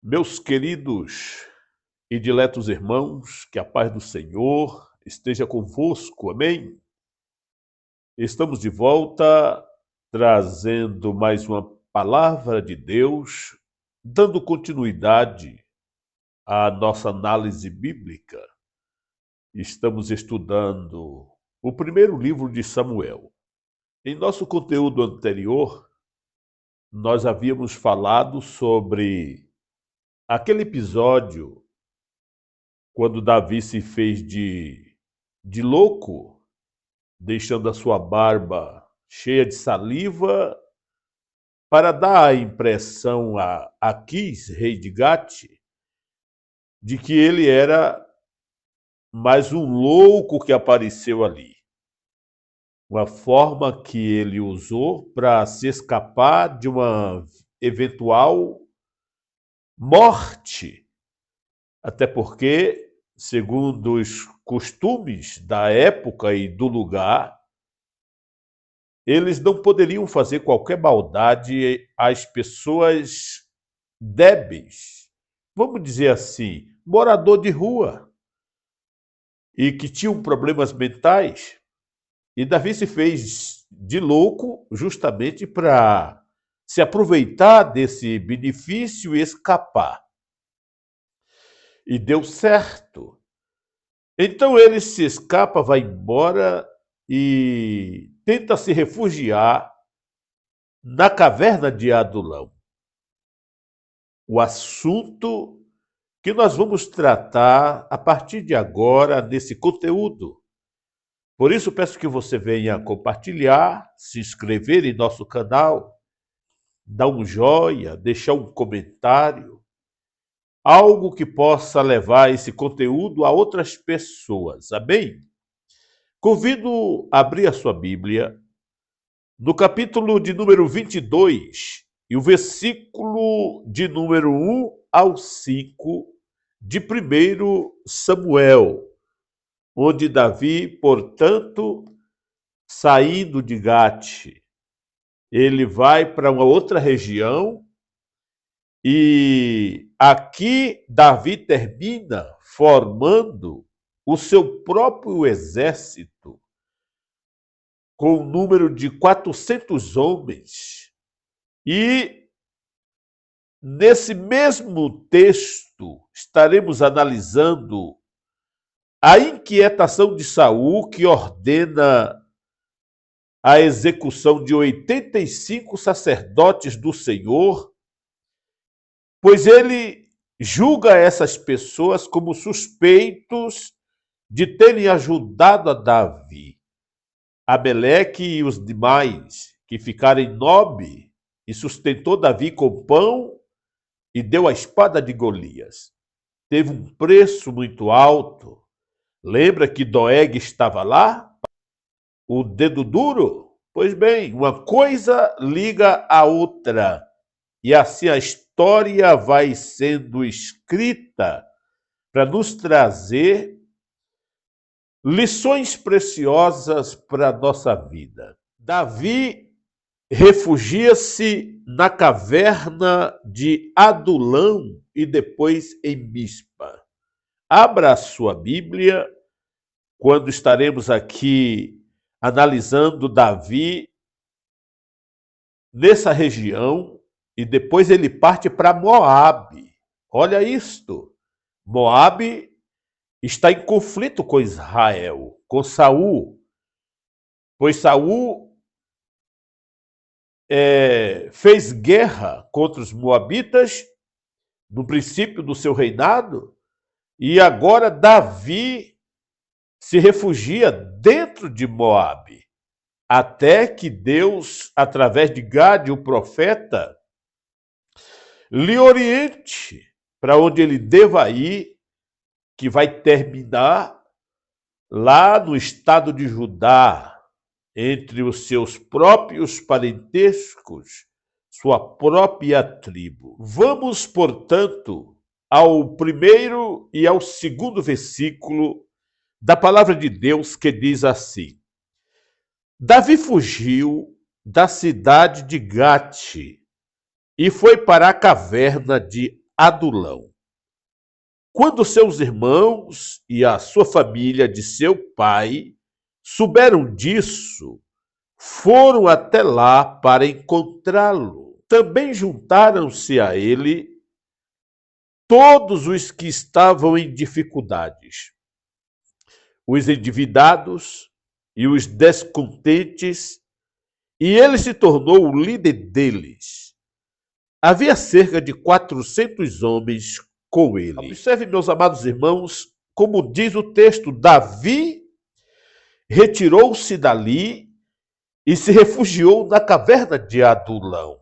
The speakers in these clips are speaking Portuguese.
Meus queridos e diletos irmãos, que a paz do Senhor esteja convosco, amém? Estamos de volta trazendo mais uma palavra de Deus, dando continuidade à nossa análise bíblica. Estamos estudando o primeiro livro de Samuel. Em nosso conteúdo anterior, nós havíamos falado sobre aquele episódio quando Davi se fez de louco, deixando a sua barba cheia de saliva, para dar a impressão a Aquis, rei de Gate, de que ele era mais um louco que apareceu ali. Uma forma que ele usou para se escapar de uma eventual morte. Até porque, segundo os costumes da época e do lugar, eles não poderiam fazer qualquer maldade às pessoas débeis, vamos dizer assim, morador de rua, e que tinham problemas mentais. E Davi se fez de louco justamente para se aproveitar desse benefício e escapar. E deu certo. Então ele se escapa, vai embora e tenta se refugiar na caverna de Adulão. O assunto que nós vamos tratar a partir de agora nesse conteúdo. Por isso peço que você venha compartilhar, se inscrever em nosso canal, dar um joinha, deixar um comentário, algo que possa levar esse conteúdo a outras pessoas, amém? Convido a abrir a sua Bíblia no capítulo de número 22 e o versículo de número 1 ao 5 de 1 Samuel, onde Davi, portanto, saindo de Gate, ele vai para uma outra região e aqui Davi termina formando o seu próprio exército com um número de 400 homens. E nesse mesmo texto estaremos analisando a inquietação de Saul, que ordena a execução de 85 sacerdotes do Senhor, pois ele julga essas pessoas como suspeitos de terem ajudado a Davi. Abeleque e os demais que ficaram em Nobe e sustentou Davi com pão e deu a espada de Golias. Teve um preço muito alto. Lembra que Doeg estava lá? O dedo duro? Pois bem, uma coisa liga a outra. E assim a história vai sendo escrita para nos trazer lições preciosas para a nossa vida. Davi refugia-se na caverna de Adulão e depois em Mispa. Abra a sua Bíblia, quando estaremos aqui analisando Davi nessa região, e depois ele parte para Moabe. Olha isto, Moabe está em conflito com Israel, com Saul, pois Saul fez guerra contra os moabitas no princípio do seu reinado, e agora Davi se refugia dentro de Moabe, até que Deus, através de Gade, o profeta, lhe oriente para onde ele deva ir, que vai terminar lá no estado de Judá, entre os seus próprios parentescos, sua própria tribo. Vamos, portanto, ao primeiro e ao segundo versículo da palavra de Deus, que diz assim: Davi fugiu da cidade de Gate e foi para a caverna de Adulão. Quando seus irmãos e a sua família de seu pai souberam disso, foram até lá para encontrá-lo. Também juntaram-se a ele todos os que estavam em dificuldades, os endividados e os descontentes, e ele se tornou o líder deles. Havia cerca de 400 homens com ele. Observe, meus amados irmãos, como diz o texto, Davi retirou-se dali e se refugiou na caverna de Adulão.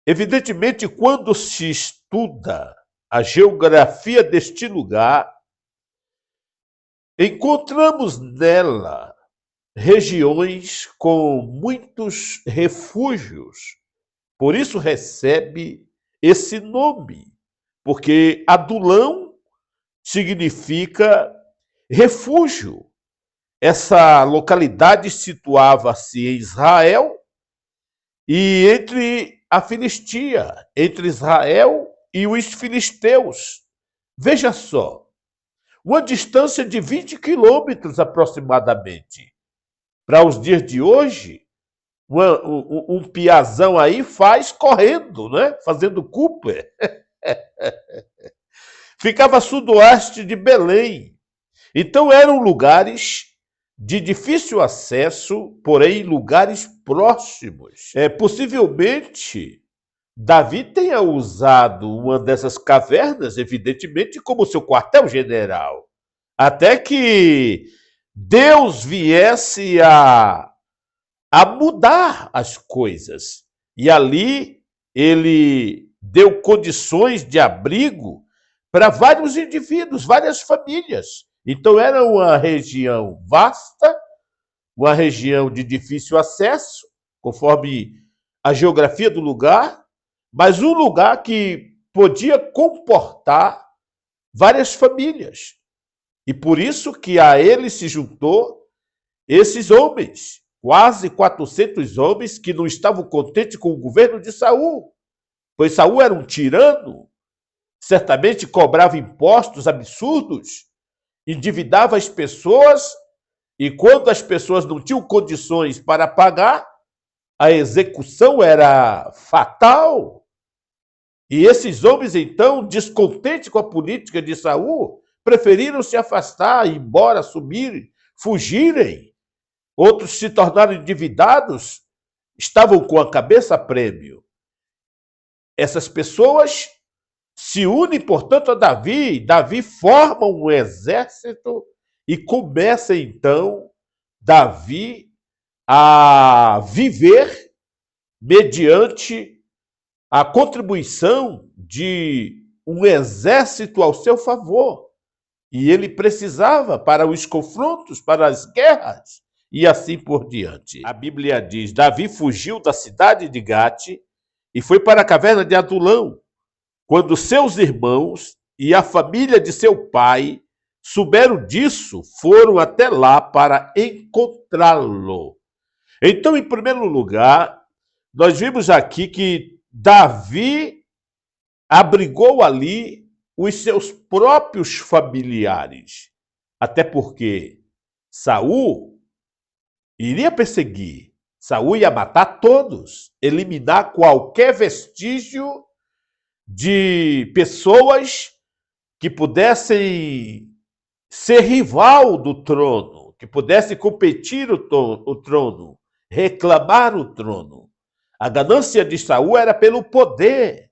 Evidentemente, quando se estuda a geografia deste lugar, encontramos nela regiões com muitos refúgios. Por isso recebe esse nome, porque Adulão significa refúgio. Essa localidade situava-se em Israel e entre a Filistia, entre Israel e os filisteus. Veja só, uma distância de 20 quilômetros aproximadamente. Para os dias de hoje, um piazão aí faz correndo, né? Fazendo Cooper. Ficava a sudoeste de Belém. Então eram lugares de difícil acesso, porém lugares próximos. Possivelmente, Davi tenha usado uma dessas cavernas, evidentemente, como seu quartel-general, até que Deus viesse a mudar as coisas. E ali ele deu condições de abrigo para vários indivíduos, várias famílias. Então era uma região vasta, uma região de difícil acesso, conforme a geografia do lugar, mas um lugar que podia comportar várias famílias. E por isso que a ele se juntou esses homens, quase 400 homens que não estavam contentes com o governo de Saul, pois Saul era um tirano, certamente cobrava impostos absurdos, endividava as pessoas, e quando as pessoas não tinham condições para pagar, a execução era fatal. E esses homens, então, descontentes com a política de Saul, preferiram se afastar, ir embora, sumir, fugirem. Outros se tornaram endividados, estavam com a cabeça a prêmio. Essas pessoas se unem, portanto, a Davi. Davi forma um exército e começa, então, Davi a viver mediante a contribuição de um exército ao seu favor. E ele precisava para os confrontos, para as guerras, e assim por diante. A Bíblia diz, Davi fugiu da cidade de Gate e foi para a caverna de Adulão, quando seus irmãos e a família de seu pai souberam disso, foram até lá para encontrá-lo. Então, em primeiro lugar, nós vimos aqui que Davi abrigou ali os seus próprios familiares, até porque Saul iria perseguir, Saul ia matar todos, eliminar qualquer vestígio de pessoas que pudessem ser rival do trono, que pudessem competir o trono, reclamar o trono. A ganância de Saul era pelo poder.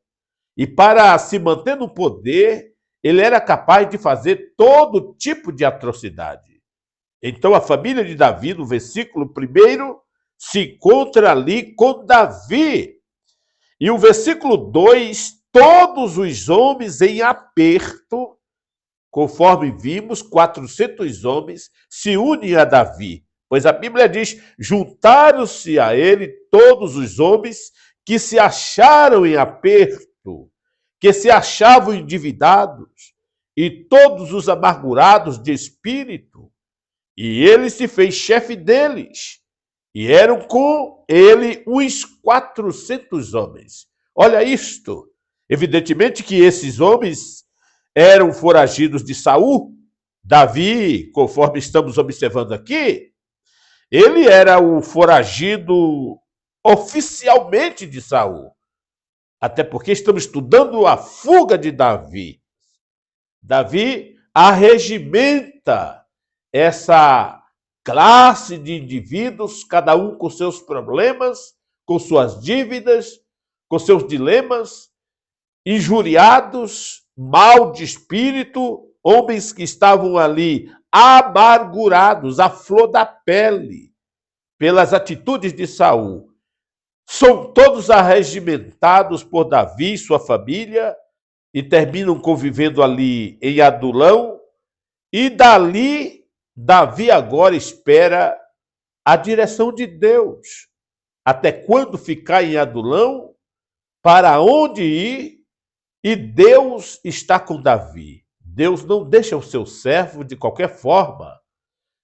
E para se manter no poder, ele era capaz de fazer todo tipo de atrocidade. Então a família de Davi, no versículo 1, se encontra ali com Davi. E o versículo 2, todos os homens em aperto, conforme vimos, 400 homens se unem a Davi. Pois a Bíblia diz, juntaram-se a ele todos os homens que se acharam em aperto, que se achavam endividados, e todos os amargurados de espírito. E ele se fez chefe deles, e eram com ele uns 400 homens. Olha isto, Evidentemente que esses homens eram foragidos de Saul. Davi, conforme estamos observando aqui, ele era o foragido oficialmente de Saul. Até porque estamos estudando a fuga de Davi. Davi arregimenta essa classe de indivíduos, cada um com seus problemas, com suas dívidas, com seus dilemas, injuriados, mal de espírito, homens que estavam ali amargurados, à flor da pele, pelas atitudes de Saul. São todos arregimentados por Davi e sua família e terminam convivendo ali em Adulão. E dali, Davi agora espera a direção de Deus. Até quando ficar em Adulão? Para onde ir? E Deus está com Davi. Deus não deixa o seu servo de qualquer forma.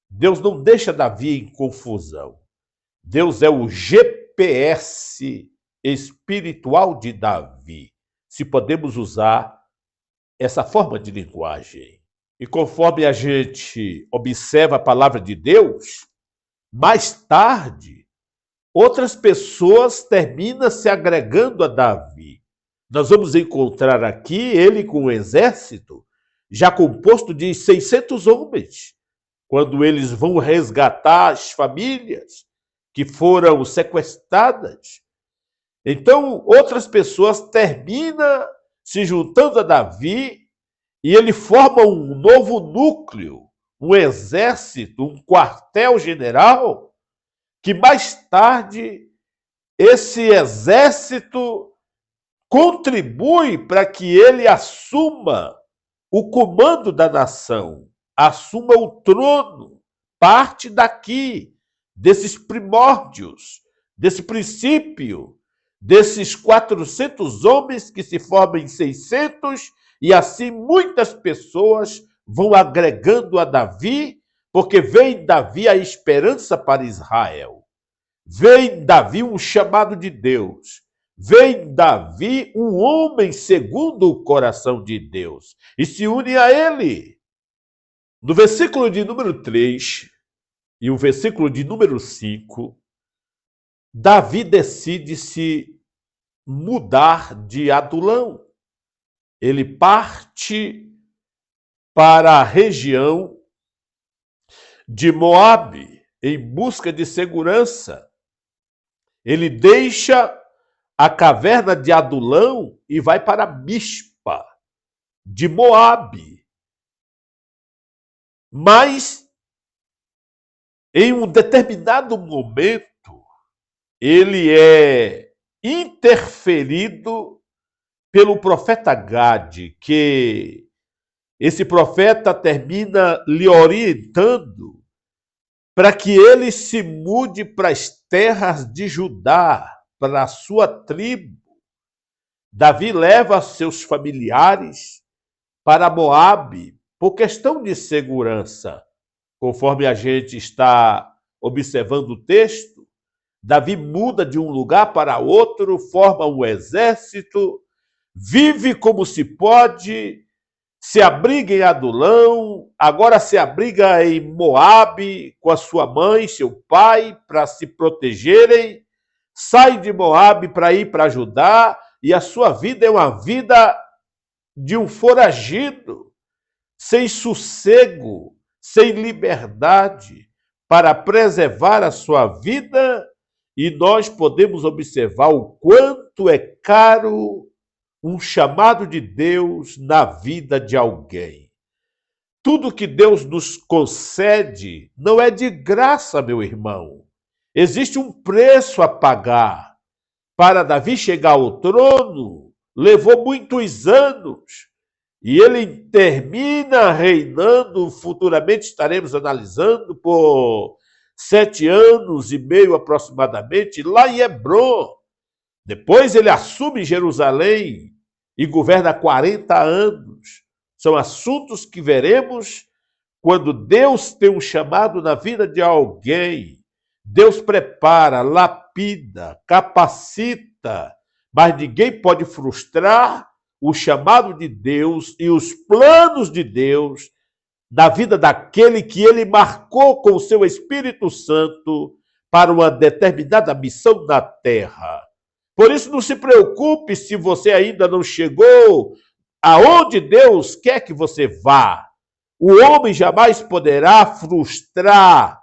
Deus não deixa Davi em confusão. Deus é o GPS espiritual de Davi, se podemos usar essa forma de linguagem. E conforme a gente observa a palavra de Deus, mais tarde, outras pessoas terminam se agregando a Davi. Nós vamos encontrar aqui ele com um exército já composto de 600 homens, quando eles vão resgatar as famílias que foram sequestradas. Então, outras pessoas terminam se juntando a Davi e ele forma um novo núcleo, um exército, um quartel-general, que mais tarde esse exército contribui para que ele assuma o comando da nação, assuma o trono, parte daqui, desses primórdios, desse princípio, desses 400 homens que se formam em 600, e assim muitas pessoas vão agregando a Davi, porque vem em Davi a esperança para Israel. Vem em Davi um chamado de Deus. Vem em Davi um homem segundo o coração de Deus e se une a ele. No versículo de número 3 e o versículo de número 5, Davi decide se mudar de Adulão. Ele parte para a região de Moabe em busca de segurança. Ele deixa a caverna de Adulão e vai para Mispa, de Moabe. Mas, em um determinado momento, ele é interferido pelo profeta Gade, que esse profeta termina lhe orientando para que ele se mude para as terras de Judá, para a sua tribo. Davi leva seus familiares para Moabe por questão de segurança. Conforme a gente está observando o texto, Davi muda de um lugar para outro, forma um exército, vive como se pode, se abriga em Adulão, agora se abriga em Moabe com a sua mãe, seu pai, para se protegerem, sai de Moabe para ir para Judá, e a sua vida é uma vida de um foragido, sem sossego, sem liberdade, para preservar a sua vida, e nós podemos observar o quanto é caro um chamado de Deus na vida de alguém. Tudo que Deus nos concede não é de graça, meu irmão. Existe um preço a pagar. Para Davi chegar ao trono, levou muitos anos. E ele termina reinando, futuramente estaremos analisando, por 7 anos e meio aproximadamente, lá em Hebrom. Depois ele assume Jerusalém e governa 40 anos. São assuntos que veremos quando Deus tem um chamado na vida de alguém. Deus prepara, lapida, capacita, mas ninguém pode frustrar o chamado de Deus e os planos de Deus na vida daquele que ele marcou com o seu Espírito Santo para uma determinada missão na terra. Por isso, não se preocupe se você ainda não chegou aonde Deus quer que você vá. O homem jamais poderá frustrar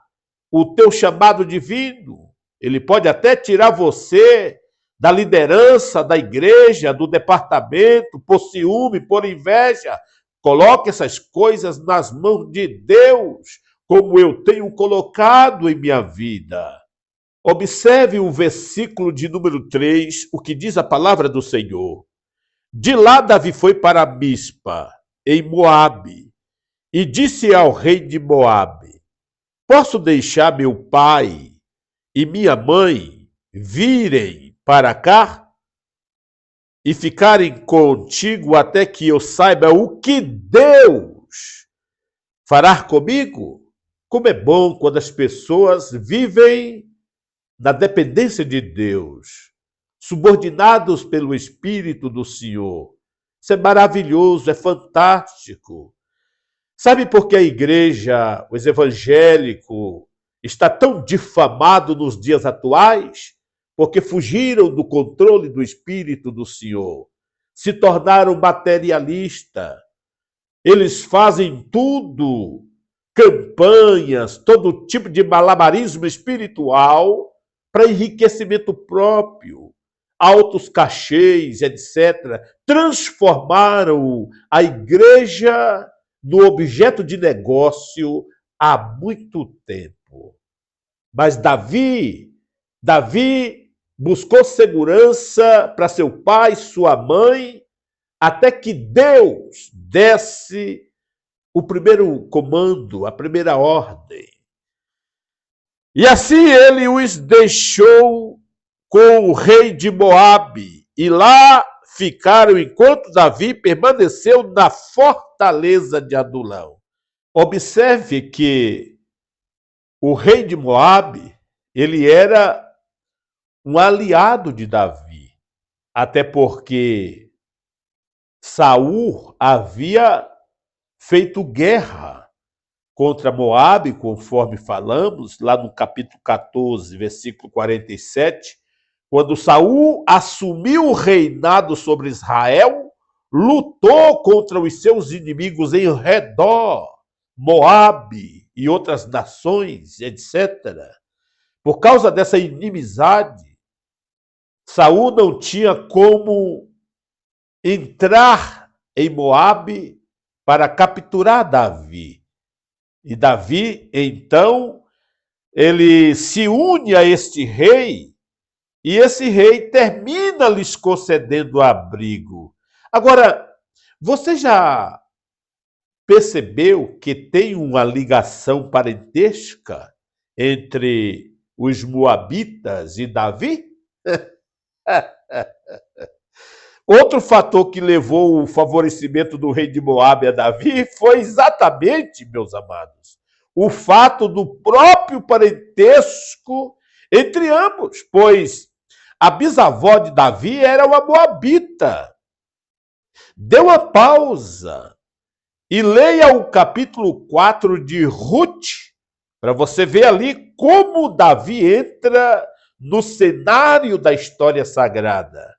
o teu chamado divino. Ele pode até tirar você da liderança da igreja, do departamento, por ciúme, por inveja. Coloque essas coisas nas mãos de Deus, como eu tenho colocado em minha vida. Observe o versículo de número 3, o que diz a palavra do Senhor. De lá Davi foi para Mispa, em Moabe, e disse ao rei de Moabe: posso deixar meu pai e minha mãe virem para cá e ficarem contigo até que eu saiba o que Deus fará comigo? Como é bom quando as pessoas vivem na dependência de Deus, subordinados pelo Espírito do Senhor. Isso é maravilhoso, é fantástico. Sabe por que a igreja, os evangélicos, está tão difamado nos dias atuais? Porque fugiram do controle do Espírito do Senhor, se tornaram materialistas. Eles fazem tudo, campanhas, todo tipo de malabarismo espiritual para enriquecimento próprio, altos cachês, etc. Transformaram a igreja no objeto de negócio há muito tempo. Mas Davi buscou segurança para seu pai, sua mãe, até que Deus desse o primeiro comando, a primeira ordem. E assim ele os deixou com o rei de Moabe, e lá ficaram enquanto Davi permaneceu na fortaleza de Adulão. Observe que o rei de Moabe, ele era um aliado de Davi, até porque Saul havia feito guerra contra Moabe, conforme falamos, lá no capítulo 14, versículo 47, quando Saul assumiu o reinado sobre Israel, lutou contra os seus inimigos em redor, Moabe e outras nações, etc. Por causa dessa inimizade, Saul não tinha como entrar em Moabe para capturar Davi. E Davi, então, ele se une a este rei, e esse rei termina lhes concedendo abrigo. Agora, você já percebeu que tem uma ligação parentesca entre os moabitas e Davi? Outro fator que levou o favorecimento do rei de Moabe a Davi foi exatamente, meus amados, o fato do próprio parentesco entre ambos, pois a bisavó de Davi era uma moabita. Dê uma pausa e leia o capítulo 4 de Ruth, para você ver ali como Davi entra no cenário da história sagrada.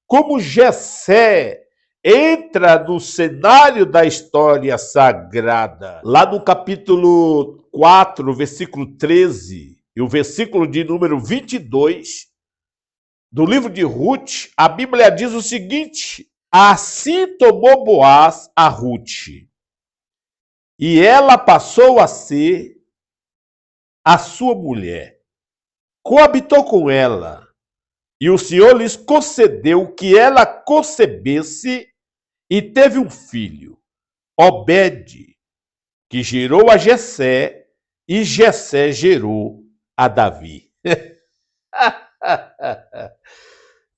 Como Jessé entra no cenário da história sagrada. Lá no capítulo 4, versículo 13, e o versículo de número 22, do livro de Ruth, a Bíblia diz o seguinte: assim tomou Boaz a Ruth, e ela passou a ser a sua mulher. Coabitou com ela, e o Senhor lhes concedeu que ela concebesse e teve um filho, Obed, que gerou a Jessé, e Jessé gerou a Davi.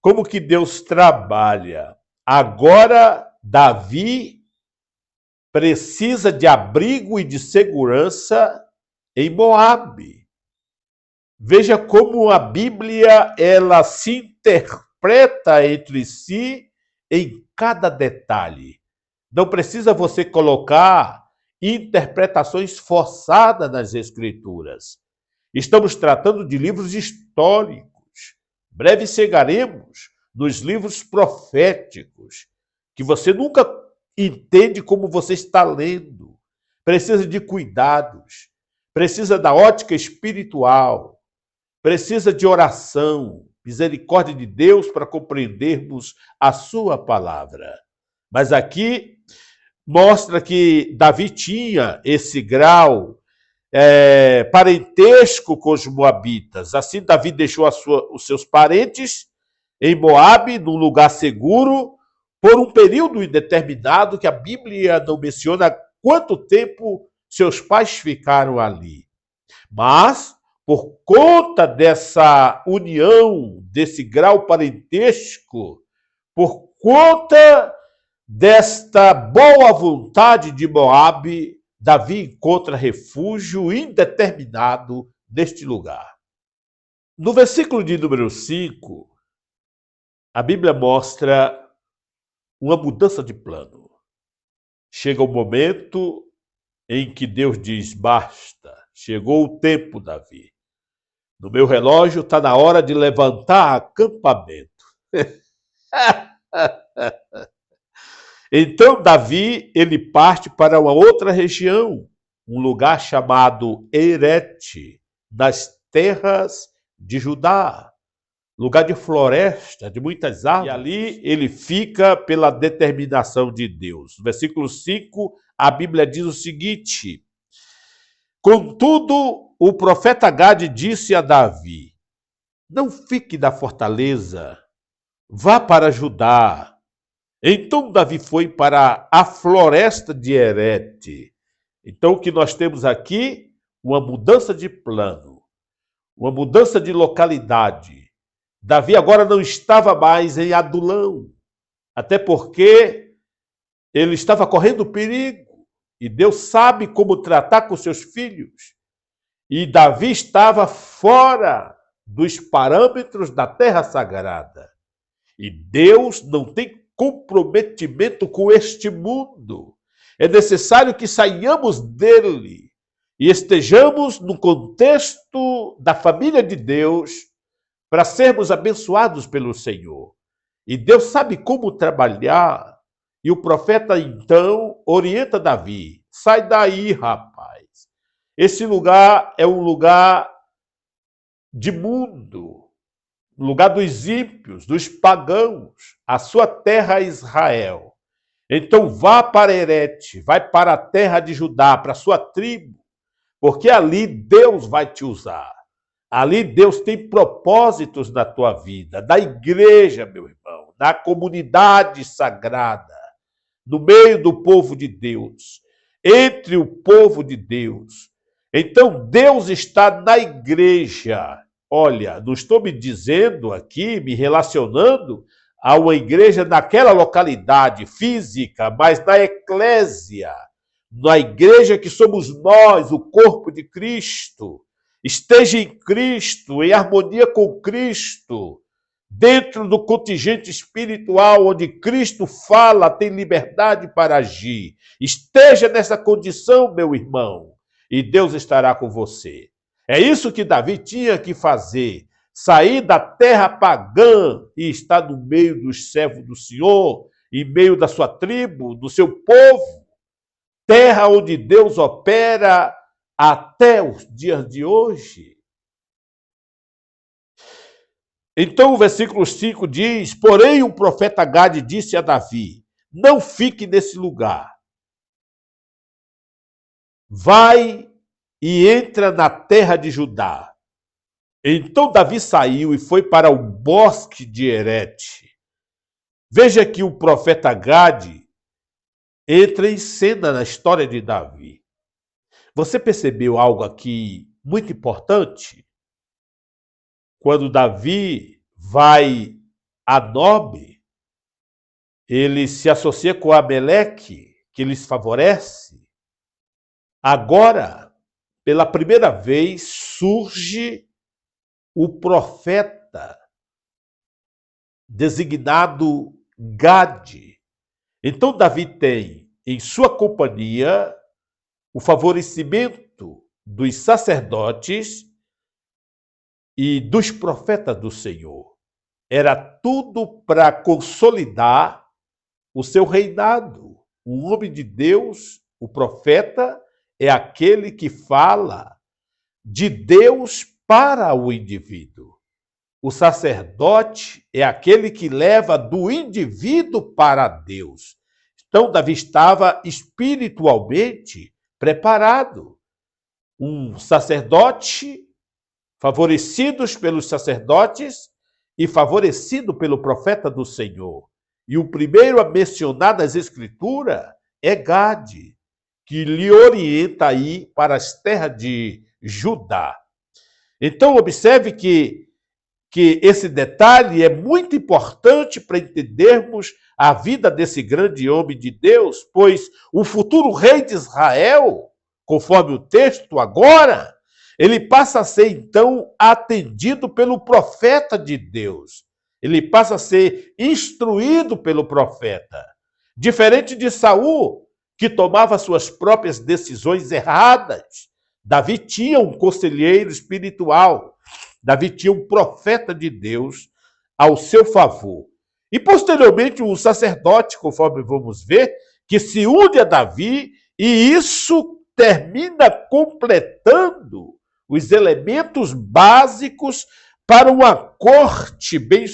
Como que Deus trabalha? Agora, Davi precisa de abrigo e de segurança em Moabe. Veja como a Bíblia ela se interpreta entre si em cada detalhe. Não precisa você colocar interpretações forçadas nas Escrituras. Estamos tratando de livros históricos. Breve chegaremos nos livros proféticos, que você nunca entende como você está lendo. Precisa de cuidados, precisa da ótica espiritual, precisa de oração, misericórdia de Deus para compreendermos a sua palavra. Mas aqui mostra que Davi tinha esse grau parentesco com os moabitas. Assim, Davi deixou os seus parentes em Moabe, num lugar seguro, por um período indeterminado, que a Bíblia não menciona quanto tempo seus pais ficaram ali. Mas, por conta dessa união, desse grau parentesco, por conta desta boa vontade de Moabe, Davi encontra refúgio indeterminado neste lugar. No versículo de número 5, a Bíblia mostra uma mudança de plano. Chega o momento em que Deus diz, basta, chegou o tempo, Davi. No meu relógio está na hora de levantar acampamento. Então, Davi, ele parte para uma outra região, um lugar chamado Herete, nas terras de Judá, lugar de floresta, de muitas árvores. E ali ele fica pela determinação de Deus. No versículo 5, a Bíblia diz o seguinte: contudo, o profeta Gade disse a Davi, não fique na fortaleza, vá para Judá. Então Davi foi para a floresta de Herete. Então o que nós temos aqui? Uma mudança de plano, uma mudança de localidade. Davi agora não estava mais em Adulão, até porque ele estava correndo perigo, e Deus sabe como tratar com seus filhos. E Davi estava fora dos parâmetros da terra sagrada. E Deus não tem comprometimento com este mundo. É necessário que saiamos dele e estejamos no contexto da família de Deus para sermos abençoados pelo Senhor. E Deus sabe como trabalhar. E o profeta, então, orienta Davi. Sai daí, rapaz. Esse lugar é um lugar de mundo, lugar dos ímpios, dos pagãos. A sua terra é Israel. Então vá para Herete, vai para a terra de Judá, para a sua tribo, porque ali Deus vai te usar. Ali Deus tem propósitos na tua vida, na igreja, meu irmão, na comunidade sagrada, no meio do povo de Deus, entre o povo de Deus. Então Deus está na igreja. Olha, não estou me dizendo aqui, me relacionando a uma igreja naquela localidade física, mas na eclésia, na igreja que somos nós, o corpo de Cristo. Esteja em Cristo, em harmonia com Cristo, dentro do contingente espiritual onde Cristo fala, tem liberdade para agir. Esteja nessa condição, meu irmão, e Deus estará com você. É isso que Davi tinha que fazer, sair da terra pagã e estar no meio dos servos do Senhor, em meio da sua tribo, do seu povo, terra onde Deus opera até os dias de hoje. Então o versículo 5 diz, porém o profeta Gade disse a Davi, não fique nesse lugar. Vai e entra na terra de Judá. Então Davi saiu e foi para o bosque de Herete. Veja que o profeta Gade entra em cena na história de Davi. Você percebeu algo aqui muito importante? Quando Davi vai a Nob, ele se associa com Ameleque, que lhes favorece. Agora, pela primeira vez, surge o profeta designado Gade. Então Davi tem em sua companhia o favorecimento dos sacerdotes e dos profetas do Senhor. Era tudo para consolidar o seu reinado. O homem de Deus, o profeta, é aquele que fala de Deus para o indivíduo. O sacerdote é aquele que leva do indivíduo para Deus. Então, Davi estava espiritualmente preparado. Um sacerdote, favorecidos pelos sacerdotes e favorecido pelo profeta do Senhor. E o primeiro a mencionar nas Escrituras é Gade, que lhe orienta aí para as terras de Judá. Então, observe que esse detalhe é muito importante para entendermos a vida desse grande homem de Deus, pois o futuro rei de Israel, conforme o texto agora, ele passa a ser, então, atendido pelo profeta de Deus. Ele passa a ser instruído pelo profeta. Diferente de Saul, que tomava suas próprias decisões erradas, Davi tinha um conselheiro espiritual. Davi tinha um profeta de Deus ao seu favor. E, posteriormente, o sacerdote, conforme vamos ver, que se une a Davi, e isso termina completando os elementos básicos para uma corte bem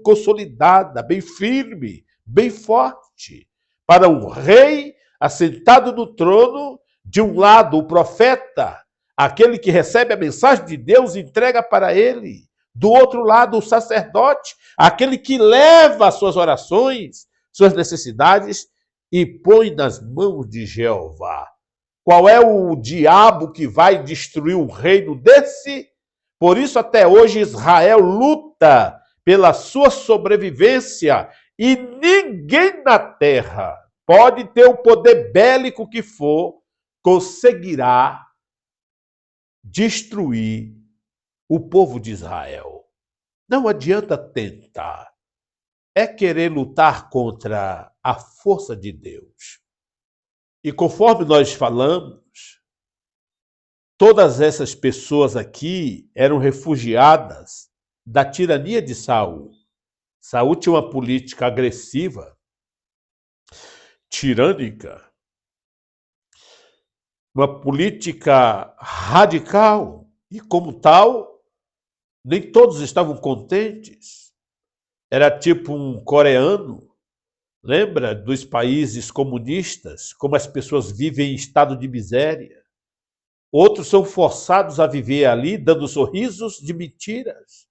consolidada, bem firme, bem forte. Para um rei assentado no trono, de um lado o profeta, aquele que recebe a mensagem de Deus, entrega para ele. Do outro lado, o sacerdote, aquele que leva as suas orações, suas necessidades e põe nas mãos de Jeová. Qual é o diabo que vai destruir um reino desse? Por isso, até hoje, Israel luta pela sua sobrevivência e ninguém na terra, pode ter o poder bélico que for, conseguirá destruir o povo de Israel. Não adianta tentar. É querer lutar contra a força de Deus. E conforme nós falamos, todas essas pessoas aqui eram refugiadas da tirania de Saul. Saul tinha uma política agressiva, tirânica, uma política radical, e como tal, nem todos estavam contentes. Era tipo um coreano, lembra dos países comunistas, como as pessoas vivem em estado de miséria. Outros são forçados a viver ali, dando sorrisos de mentiras.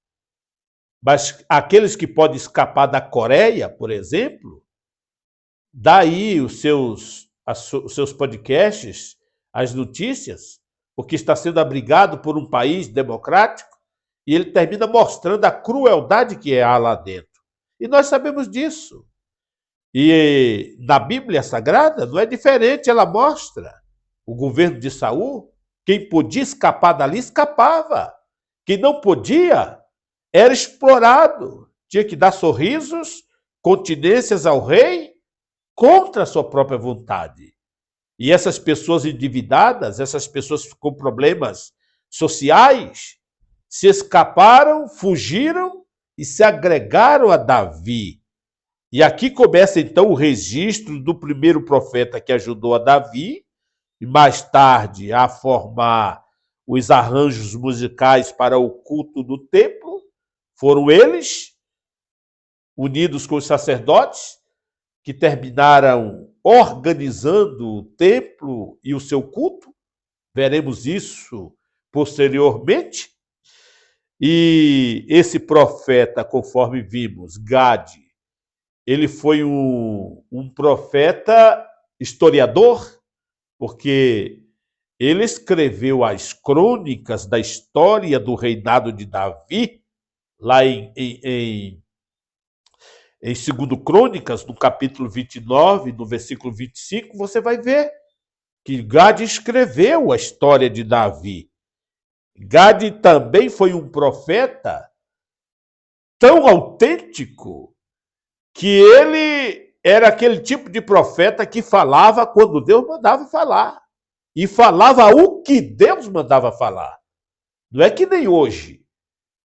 Mas aqueles que podem escapar da Coreia, por exemplo, daí os seus podcasts, as notícias, porque está sendo abrigado por um país democrático, e ele termina mostrando a crueldade que há lá dentro. E nós sabemos disso. E na Bíblia Sagrada não é diferente, ela mostra o governo de Saul. Quem podia escapar dali, escapava. Quem não podia, era explorado. Tinha que dar sorrisos, continências ao rei, contra a sua própria vontade. E essas pessoas endividadas, essas pessoas com problemas sociais, se escaparam, fugiram e se agregaram a Davi. E aqui começa então o registro do primeiro profeta que ajudou a Davi, e mais tarde a formar os arranjos musicais para o culto do templo. Foram eles, unidos com os sacerdotes, que terminaram organizando o templo e o seu culto. Veremos isso posteriormente. E esse profeta, conforme vimos, Gade, ele foi um profeta historiador, porque ele escreveu as crônicas da história do reinado de Davi, lá em 2 Crônicas, no capítulo 29, no versículo 25, você vai ver que Gade escreveu a história de Davi. Gade também foi um profeta tão autêntico que ele era aquele tipo de profeta que falava quando Deus mandava falar. E falava o que Deus mandava falar. Não é que nem hoje,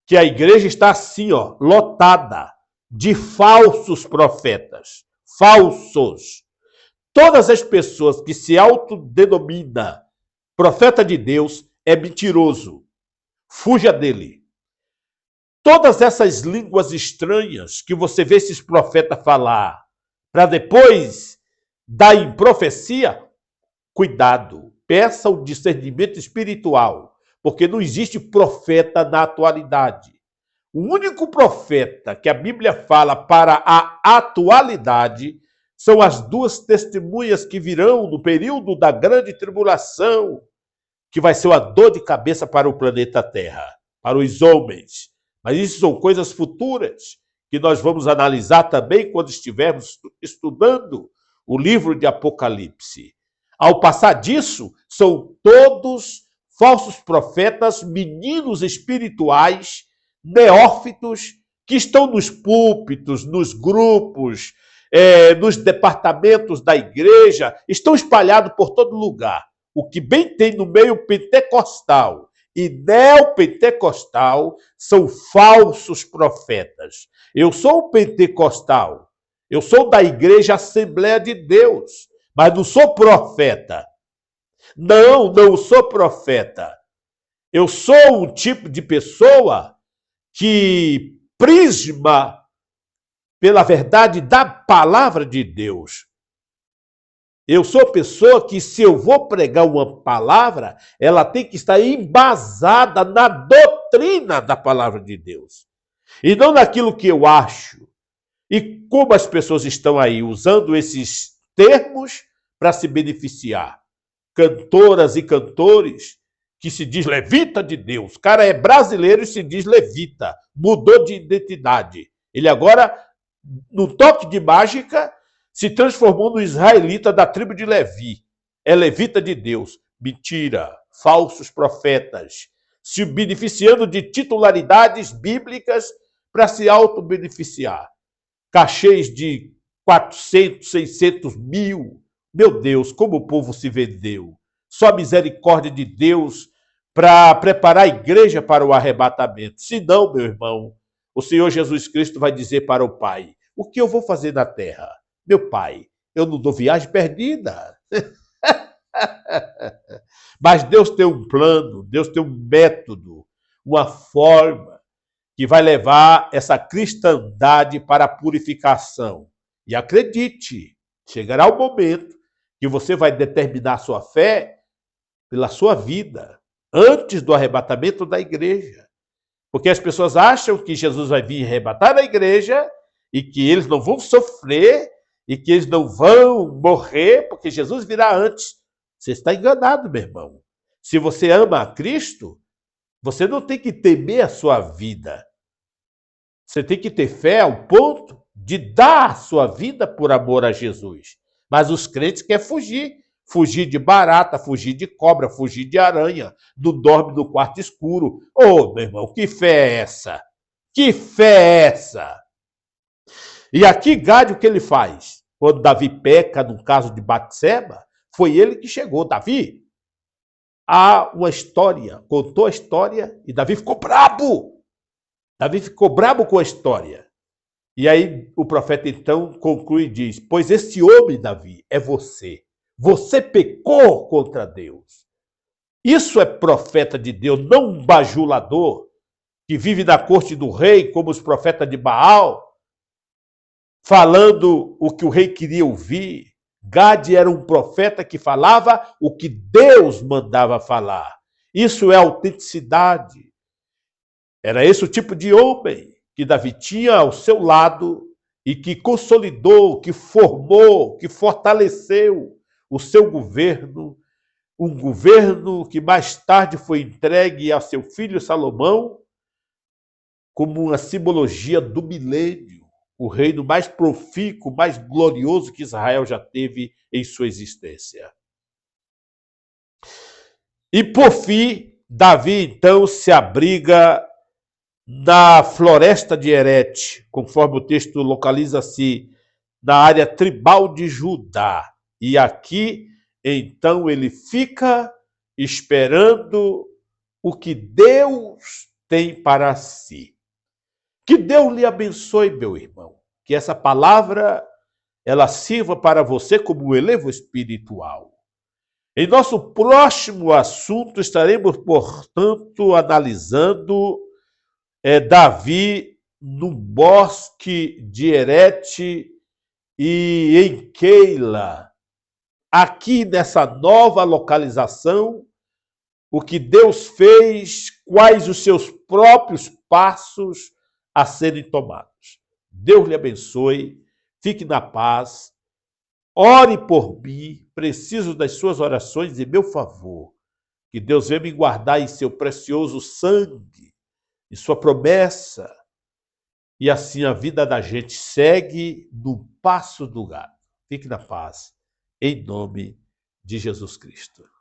que a igreja está assim, ó, lotada de falsos profetas. Falsos. Todas as pessoas que se autodenomina profeta de Deus é mentiroso. Fuja dele. Todas essas línguas estranhas que você vê esses profetas falar, para depois dar em profecia, cuidado, peça o discernimento espiritual, porque não existe profeta na atualidade. O único profeta que a Bíblia fala para a atualidade são as duas testemunhas que virão no período da grande tribulação, que vai ser uma dor de cabeça para o planeta Terra, para os homens. Mas isso são coisas futuras que nós vamos analisar também quando estivermos estudando o livro de Apocalipse. Ao passar disso, são todos falsos profetas, meninos espirituais, neófitos, que estão nos púlpitos, nos grupos, nos departamentos da igreja, estão espalhados por todo lugar. O que bem tem no meio pentecostal e neopentecostal são falsos profetas. Eu sou um pentecostal, eu sou da Igreja Assembleia de Deus, mas não sou profeta. Não sou profeta. Eu sou um tipo de pessoa que prisma pela verdade da palavra de Deus. Eu sou pessoa que, se eu vou pregar uma palavra, ela tem que estar embasada na doutrina da palavra de Deus. E não naquilo que eu acho. E como as pessoas estão aí usando esses termos para se beneficiar. Cantoras e cantores que se diz levita de Deus. O cara é brasileiro e se diz levita. Mudou de identidade. Ele agora, no toque de mágica, se transformou no israelita da tribo de Levi. É levita de Deus. Mentira. Falsos profetas. Se beneficiando de titularidades bíblicas para se auto-beneficiar. Cachês de 400, 600 mil. Meu Deus, como o povo se vendeu. Só a misericórdia de Deus para preparar a igreja para o arrebatamento. Se não, meu irmão, o Senhor Jesus Cristo vai dizer para o Pai, o que eu vou fazer na terra? Meu Pai, eu não dou viagem perdida. Mas Deus tem um plano, Deus tem um método, uma forma que vai levar essa cristandade para a purificação. E acredite, chegará o momento que você vai determinar sua fé pela sua vida, antes do arrebatamento da igreja. Porque as pessoas acham que Jesus vai vir arrebatar a igreja e que eles não vão sofrer e que eles não vão morrer, porque Jesus virá antes. Você está enganado, meu irmão. Se você ama a Cristo, você não tem que temer a sua vida. Você tem que ter fé ao ponto de dar a sua vida por amor a Jesus. Mas os crentes querem fugir. Fugir de barata, fugir de cobra, fugir de aranha. Não dorme no quarto escuro. Ô, meu irmão, que fé é essa? Que fé é essa? E aqui, Gade, o que ele faz? Quando Davi peca no caso de Batseba, foi ele que chegou. Davi, há uma história, contou a história e Davi ficou brabo. Davi ficou brabo com a história. E aí o profeta então conclui e diz, pois esse homem, Davi, é você. Você pecou contra Deus. Isso é profeta de Deus, não um bajulador que vive na corte do rei, como os profetas de Baal, falando o que o rei queria ouvir. Gade era um profeta que falava o que Deus mandava falar. Isso é autenticidade. Era esse o tipo de homem que Davi tinha ao seu lado e que consolidou, que formou, que fortaleceu o seu governo, um governo que mais tarde foi entregue a seu filho Salomão como uma simbologia do milênio, o reino mais profícuo, mais glorioso que Israel já teve em sua existência. E por fim, Davi então se abriga na floresta de Herete, conforme o texto localiza-se na área tribal de Judá. E aqui, então, ele fica esperando o que Deus tem para si. Que Deus lhe abençoe, meu irmão. Que essa palavra ela sirva para você como um elevo espiritual. Em nosso próximo assunto, estaremos, portanto, analisando Davi no bosque de Herete e em Keila. Aqui nessa nova localização, o que Deus fez, quais os seus próprios passos a serem tomados. Deus lhe abençoe, fique na paz, ore por mim, preciso das suas orações em meu favor. Que Deus venha me guardar em seu precioso sangue, em sua promessa, e assim a vida da gente segue no passo do gato. Fique na paz, em nome de Jesus Cristo.